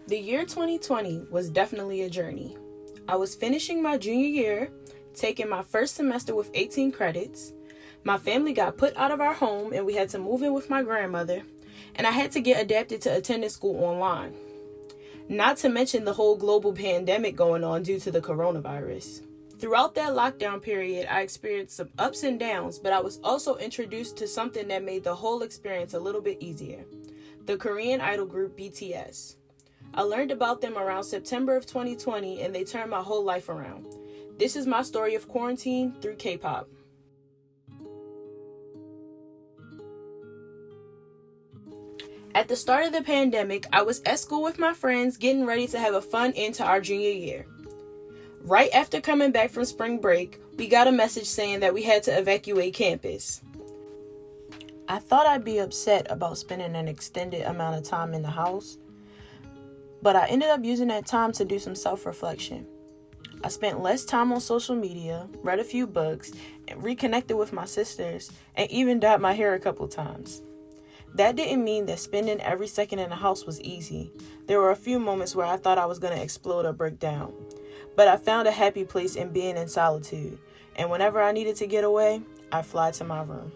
The year 2020 was definitely a journey. I was finishing my junior year, taking my first semester with 18 credits. My family got put out of our home and we had to move in with my grandmother, and I had to get adapted to attending school online. Not to mention the whole global pandemic going on due to the coronavirus. Throughout that lockdown period, I experienced some ups and downs, but I was also introduced to something that made the whole experience a little bit easier. The Korean idol group BTS. I learned about them around September of 2020, and they turned my whole life around. This is my story of quarantine through K-pop. At the start of the pandemic, I was at school with my friends getting ready to have a fun end to our junior year. Right after coming back from spring break, we got a message saying that we had to evacuate campus. I thought I'd be upset about spending an extended amount of time in the house, but I ended up using that time to do some self-reflection. I spent less time on social media, read a few books, and reconnected with my sisters, and even dyed my hair a couple times. That didn't mean that spending every second in the house was easy. There were a few moments where I thought I was going to explode or break down. But I found a happy place in being in solitude. And whenever I needed to get away, I'd fly to my room.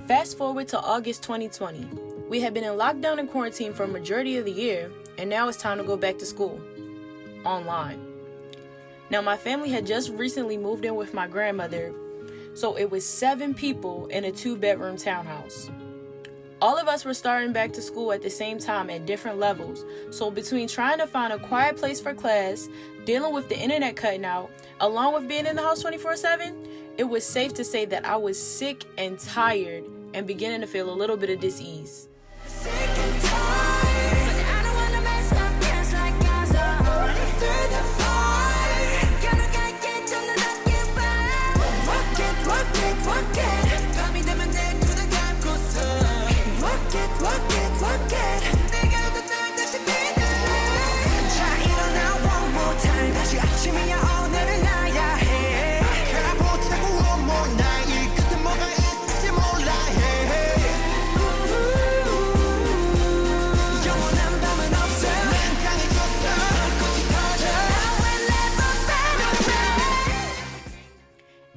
Fast forward to August 2020. We had been in lockdown and quarantine for a majority of the year, and now it's time to go back to school. Online. Now, my family had just recently moved in with my grandmother, so it was 7 people in a 2-bedroom townhouse. All of us were starting back to school at the same time at different levels, so between trying to find a quiet place for class, dealing with the internet cutting out, along with being in the house 24/7, it was safe to say that I was sick and tired and beginning to feel a little bit of dis-ease.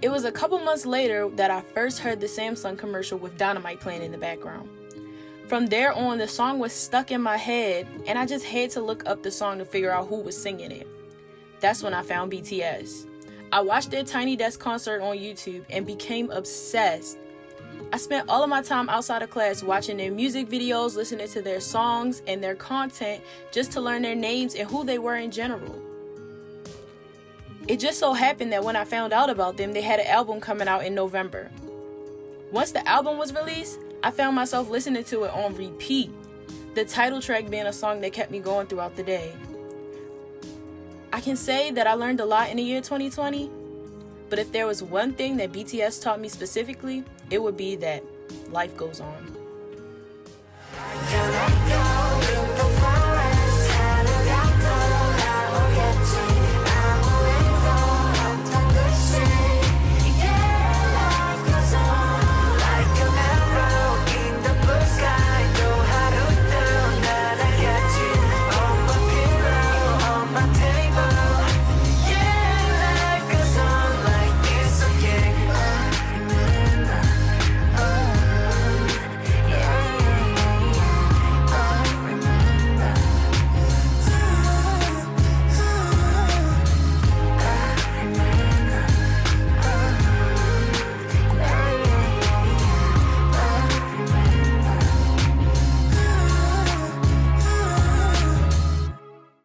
It was a couple months later that I first heard the Samsung commercial with Dynamite playing in the background. From there on, the song was stuck in my head, and I just had to look up the song to figure out who was singing it. That's when I found BTS. I watched their Tiny Desk concert on YouTube and became obsessed. I spent all of my time outside of class watching their music videos, listening to their songs and their content just to learn their names and who they were in general. It just so happened that when I found out about them, they had an album coming out in November. Once the album was released, I found myself listening to it on repeat, the title track being a song that kept me going throughout the day. I can say that I learned a lot in the year 2020, but if there was one thing that BTS taught me specifically, it would be that life goes on.